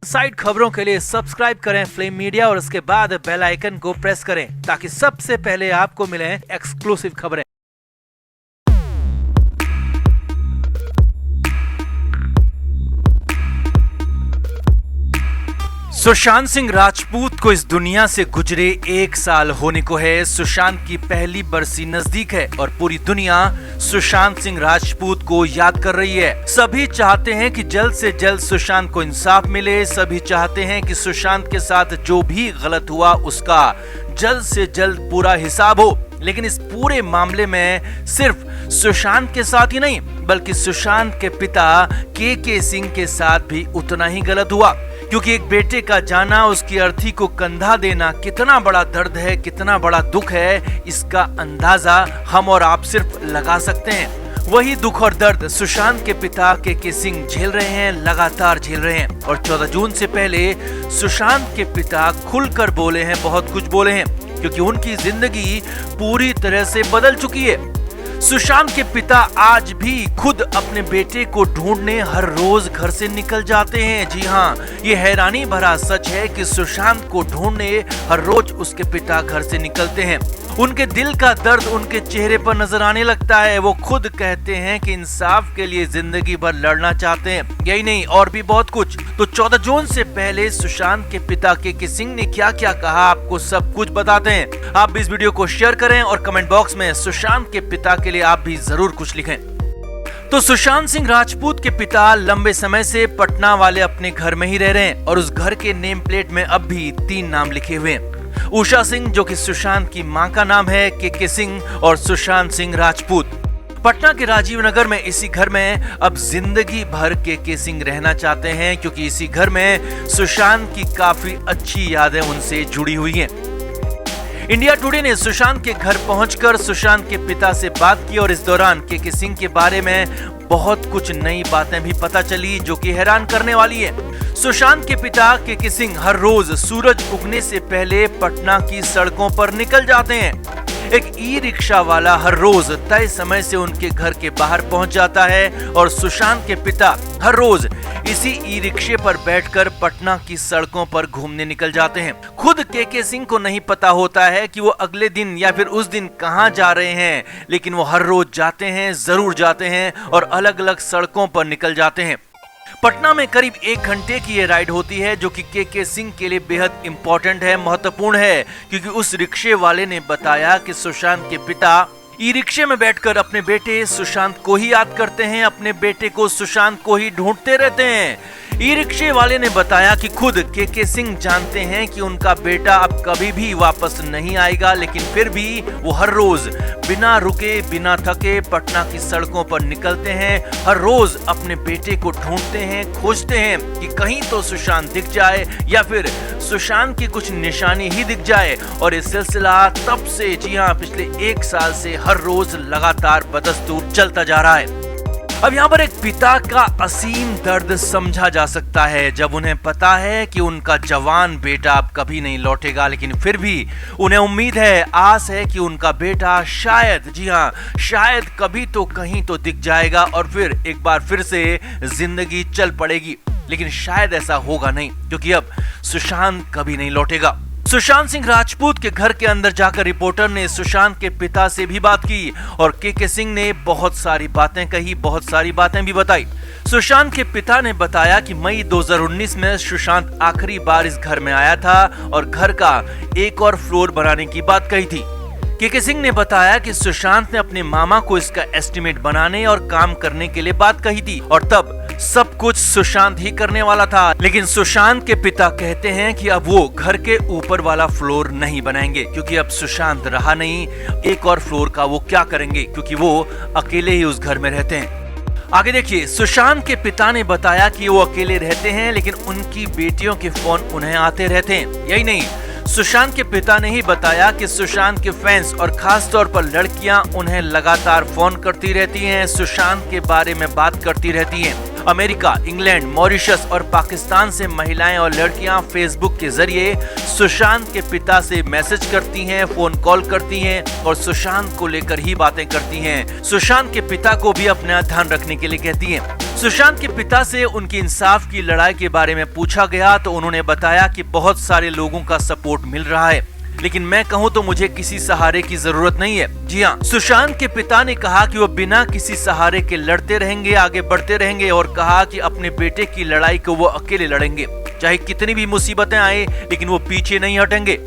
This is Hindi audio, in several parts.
साइड खबरों के लिए सब्सक्राइब करें फ्लेम मीडिया और उसके बाद बेल आइकन को प्रेस करें ताकि सबसे पहले आपको मिले एक्सक्लूसिव खबरें। सुशांत सिंह राजपूत को इस दुनिया से गुजरे 1 साल होने को है। सुशांत की पहली बरसी नजदीक है और पूरी दुनिया सुशांत सिंह राजपूत को याद कर रही है। सभी चाहते हैं कि जल्द से जल्द सुशांत को इंसाफ मिले। सभी चाहते हैं कि सुशांत के साथ जो भी गलत हुआ उसका जल्द से जल्द पूरा हिसाब हो। लेकिन इस पूरे मामले में सिर्फ सुशांत के साथ ही नहीं बल्कि सुशांत के पिता के सिंह के साथ भी उतना ही गलत हुआ, क्योंकि एक बेटे का जाना, उसकी अर्थी को कंधा देना कितना बड़ा दर्द है, कितना बड़ा दुख है, इसका अंदाजा हम और आप सिर्फ लगा सकते हैं। वही दुख और दर्द सुशांत के पिता के सिंह झेल रहे हैं, लगातार झेल रहे हैं। और 14 जून से पहले सुशांत के पिता खुलकर बोले हैं, बहुत कुछ बोले हैं, क्योंकि उनकी जिंदगी पूरी तरह से बदल चुकी है। सुशांत के पिता आज भी खुद अपने बेटे को ढूंढने हर रोज घर से निकल जाते हैं। जी हाँ, ये हैरानी भरा सच है कि सुशांत को ढूंढने हर रोज उसके पिता घर से निकलते हैं। उनके दिल का दर्द उनके चेहरे पर नजर आने लगता है। वो खुद कहते हैं कि इंसाफ के लिए जिंदगी भर लड़ना चाहते हैं। यही नहीं, और भी बहुत कुछ। तो 14 जून से पहले सुशांत के पिता के सिंह ने क्या क्या कहा, आपको सब कुछ बताते हैं। आप भी इस वीडियो को शेयर करें और कमेंट बॉक्स में सुशांत के पिता के लिए आप भी जरूर कुछ लिखें। तो सुशांत सिंह राजपूत के पिता लंबे समय से पटना वाले अपने घर में ही रह रहे हैं और उस घर के नेम प्लेट में अब भी 3 नाम लिखे हुए हैं। उषा सिंह, जो कि सुशांत की मां का नाम है, के सिंह और सुशांत सिंह राजपूत। पटना के राजीव नगर में इसी घर में अब जिंदगी भर के सिंह रहना चाहते हैं, क्योंकि इसी घर में सुशांत की काफी अच्छी यादें उनसे जुड़ी हुई हैं। इंडिया टुडे ने सुशांत के घर पहुंचकर सुशांत के पिता से बात की और इस दौरान के सिंह के बारे में बहुत कुछ नई बातें भी पता चली जो कि हैरान करने वाली है। सुशांत के पिता के सिंह हर रोज सूरज उगने से पहले पटना की सड़कों पर निकल जाते हैं। एक ई रिक्शा वाला हर रोज तय समय से उनके घर के बाहर पहुंच जाता है और सुशांत के पिता हर रोज इसी ई रिक्शे पर बैठकर पटना की सड़कों पर घूमने निकल जाते हैं। खुद के सिंह को नहीं पता होता है कि वो अगले दिन या फिर उस दिन कहां जा रहे हैं, लेकिन वो हर रोज जाते हैं, जरूर जाते हैं और अलग अलग सड़कों पर निकल जाते हैं। पटना में करीब 1 घंटे की ये राइड होती है, जो कि के सिंह के लिए बेहद इंपॉर्टेंट है, महत्वपूर्ण है, क्योंकि उस रिक्शे वाले ने बताया कि सुशांत के पिता ई रिक्शे में बैठकर अपने बेटे सुशांत को ही याद करते हैं, अपने बेटे को सुशांत को ही ढूंढते रहते हैं। ई रिक्शे वाले ने बताया कि खुद के सिंह जानते हैं कि उनका बेटा अब कभी भी वापस नहीं आएगा, लेकिन फिर भी वो हर रोज बिना रुके बिना थके पटना की सड़कों पर निकलते हैं। हर रोज अपने बेटे को ढूंढते हैं, खोजते हैं कि कहीं तो सुशांत दिख जाए या फिर सुशांत की कुछ निशानी ही दिख जाए। और ये सिलसिला तब से, जी हाँ, पिछले 1 साल से हर रोज लगातार बदस्तूर चलता जा रहा है। अब यहाँ पर एक पिता का असीम दर्द समझा जा सकता है, जब उन्हें पता है कि उनका जवान बेटा अब कभी नहीं लौटेगा, लेकिन फिर भी उन्हें उम्मीद है, आस है कि उनका बेटा शायद, जी हाँ, शायद कभी तो कहीं तो दिख जाएगा और फिर एक बार फिर से जिंदगी चल पड़ेगी। लेकिन शायद ऐसा होगा नहीं, क्योंकि अब सुशांत कभी नहीं लौटेगा। सुशांत सिंह राजपूत के घर के अंदर जाकर रिपोर्टर ने सुशांत के पिता से भी बात की और के सिंह ने बहुत सारी बातें कही, बहुत सारी बातें भी बताई। सुशांत के पिता ने बताया कि मई 2019 में सुशांत आखिरी बार इस घर में आया था और घर का एक और फ्लोर बनाने की बात कही थी। के सिंह ने बताया कि सुशांत ने अपने मामा को इसका एस्टिमेट बनाने और काम करने के लिए बात कही थी और तब सब कुछ सुशांत ही करने वाला था। लेकिन सुशांत के पिता कहते हैं कि अब वो घर के ऊपर वाला फ्लोर नहीं बनाएंगे, क्योंकि अब सुशांत रहा नहीं। एक और फ्लोर का वो क्या करेंगे, क्योंकि वो अकेले ही उस घर में रहते हैं। आगे देखिए, सुशांत के पिता ने बताया कि वो अकेले रहते हैं, लेकिन उनकी बेटियों के फोन उन्हें आते रहते हैं। यही नहीं, सुशांत के पिता ने ही बताया कि सुशांत के फैंस और खास तौर पर लड़कियां उन्हें लगातार फोन करती रहती हैं, सुशांत के बारे में बात करती रहती हैं। अमेरिका, इंग्लैंड, मॉरिशस और पाकिस्तान से महिलाएं और लड़कियां फेसबुक के जरिए सुशांत के पिता से मैसेज करती हैं, फोन कॉल करती हैं और सुशांत को लेकर ही बातें करती हैं। सुशांत के पिता को भी अपना ध्यान रखने के लिए कहती हैं। सुशांत के पिता से उनकी इंसाफ की लड़ाई के बारे में पूछा गया तो उन्होंने बताया कि बहुत सारे लोगों का सपोर्ट मिल रहा है, लेकिन मैं कहूं तो मुझे किसी सहारे की जरूरत नहीं है। जी हाँ, सुशांत के पिता ने कहा कि वो बिना किसी सहारे के लड़ते रहेंगे, आगे बढ़ते रहेंगे और कहा कि अपने बेटे की लड़ाई को वो अकेले लड़ेंगे, चाहे कितनी भी मुसीबतें आए, लेकिन वो पीछे नहीं हटेंगे।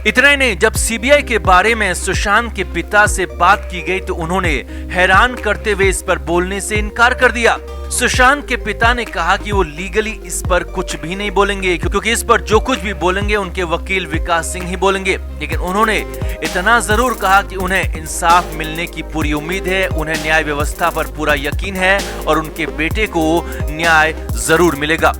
इतना ही नहीं, जब सीबीआई के बारे में सुशांत के पिता से बात की गई तो उन्होंने हैरान करते हुए इस पर बोलने से इनकार कर दिया। सुशांत के पिता ने कहा कि वो लीगली इस पर कुछ भी नहीं बोलेंगे, क्योंकि इस पर जो कुछ भी बोलेंगे उनके वकील विकास सिंह ही बोलेंगे। लेकिन उन्होंने इतना जरूर कहा कि उन्हें इंसाफ मिलने की पूरी उम्मीद है, उन्हें न्याय व्यवस्था पर पूरा यकीन है और उनके बेटे को न्याय जरूर मिलेगा।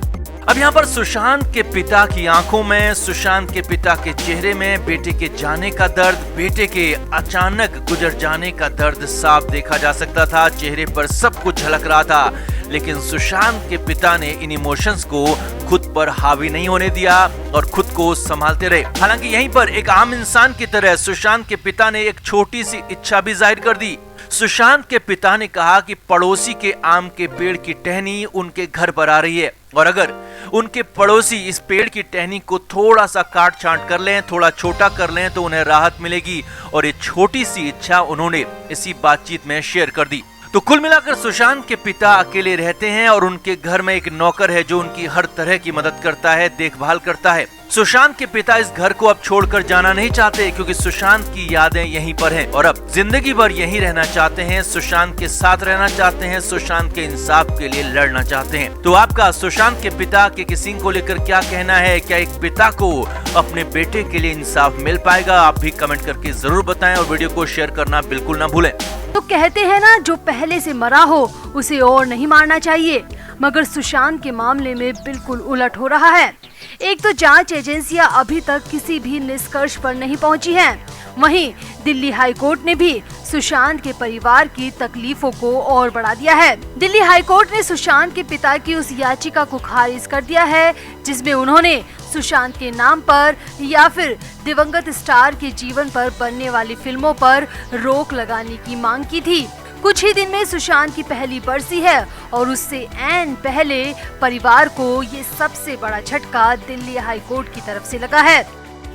अब यहाँ पर सुशांत के पिता की आंखों में, सुशांत के पिता के चेहरे में बेटे के जाने का दर्द, बेटे के अचानक गुजर जाने का दर्द साफ देखा जा सकता था। चेहरे पर सब कुछ झलक रहा था, लेकिन सुशांत के पिता ने इन इमोशंस को खुद पर हावी नहीं होने दिया और खुद को संभालते रहे। हालांकि यहीं पर एक आम इंसान की तरह सुशांत के पिता ने एक छोटी सी इच्छा भी जाहिर कर दी। सुशांत के पिता ने कहा कि पड़ोसी के आम के पेड़ की टहनी उनके घर पर आ रही है और अगर उनके पड़ोसी इस पेड़ की टहनी को थोड़ा सा काट छांट कर लें, थोड़ा छोटा कर लें तो उन्हें राहत मिलेगी। और ये छोटी सी इच्छा उन्होंने इसी बातचीत में शेयर कर दी। तो कुल मिलाकर सुशांत के पिता अकेले रहते हैं और उनके घर में एक नौकर है जो उनकी हर तरह की मदद करता है, देखभाल करता है। सुशांत के पिता इस घर को अब छोड़कर जाना नहीं चाहते, क्योंकि सुशांत की यादें यहीं पर हैं और अब जिंदगी भर यहीं रहना चाहते हैं, सुशांत के साथ रहना चाहते हैं, सुशांत के इंसाफ के लिए लड़ना चाहते हैं। तो आपका सुशांत के पिता के किसिंग को लेकर क्या कहना है? क्या एक पिता को अपने बेटे के लिए इंसाफ मिल पाएगा? आप भी कमेंट करके जरूर बताएं और वीडियो को शेयर करना बिल्कुल ना भूलें। तो कहते हैं ना, जो पहले से मरा हो उसे और नहीं मारना चाहिए, मगर सुशांत के मामले में बिल्कुल उलट हो रहा है। एक तो जांच एजेंसियां अभी तक किसी भी निष्कर्ष पर नहीं पहुंची हैं। वहीं दिल्ली हाई कोर्ट ने भी सुशांत के परिवार की तकलीफों को और बढ़ा दिया है। दिल्ली हाई कोर्ट ने सुशांत के पिता की उस याचिका को खारिज कर दिया है जिसमें उन्होंने सुशांत के नाम पर या फिर दिवंगत स्टार के जीवन पर बनने वाली फिल्मों पर रोक लगाने की मांग की थी। कुछ ही दिन में सुशांत की पहली बरसी है और उससे ऐन पहले परिवार को ये सबसे बड़ा झटका दिल्ली हाई कोर्ट की तरफ से लगा है।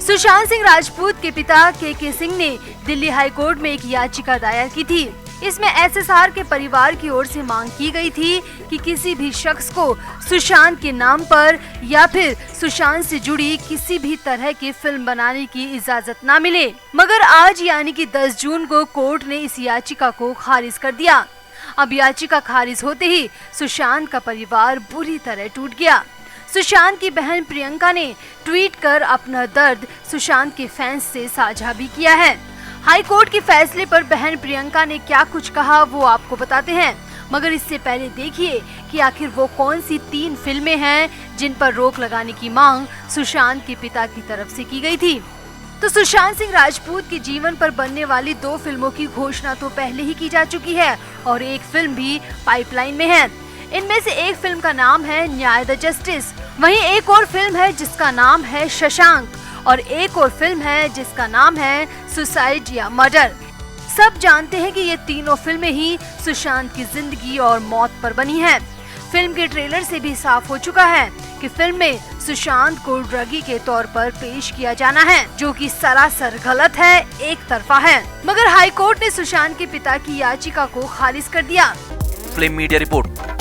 सुशांत सिंह राजपूत के पिता के सिंह ने दिल्ली हाई कोर्ट में एक याचिका दायर की थी। इसमें एसएसआर के परिवार की ओर से मांग की गई थी कि किसी भी शख्स को सुशांत के नाम पर या फिर सुशांत से जुड़ी किसी भी तरह की फिल्म बनाने की इजाजत न मिले। मगर आज यानी कि 10 जून को कोर्ट ने इस याचिका को खारिज कर दिया। अब याचिका खारिज होते ही सुशांत का परिवार बुरी तरह टूट गया। सुशांत की बहन प्रियंका ने ट्वीट कर अपना दर्द सुशांत के फैंस से साझा भी किया है। हाई कोर्ट के फैसले पर बहन प्रियंका ने क्या कुछ कहा वो आपको बताते हैं, मगर इससे पहले देखिए कि आखिर वो कौन सी 3 फिल्में हैं जिन पर रोक लगाने की मांग सुशांत के पिता की तरफ से की गई थी। तो सुशांत सिंह राजपूत के जीवन पर बनने वाली 2 फिल्मों की घोषणा तो पहले ही की जा चुकी है और एक फिल्म भी पाइपलाइन में है। इनमें से एक फिल्म का नाम है न्याय द जस्टिस, वहीं एक और फिल्म है जिसका नाम है शशांक और एक और फिल्म है जिसका नाम है सुसाइड या मर्डर। सब जानते हैं कि ये तीनों फिल्में ही सुशांत की जिंदगी और मौत पर बनी हैं। फिल्म के ट्रेलर से भी साफ हो चुका है कि फिल्म में सुशांत को ड्रगी के तौर पर पेश किया जाना है, जो कि सरासर गलत है, एक तरफा है। मगर हाई कोर्ट ने सुशांत के पिता की याचिका को खारिज कर दिया। Film media report.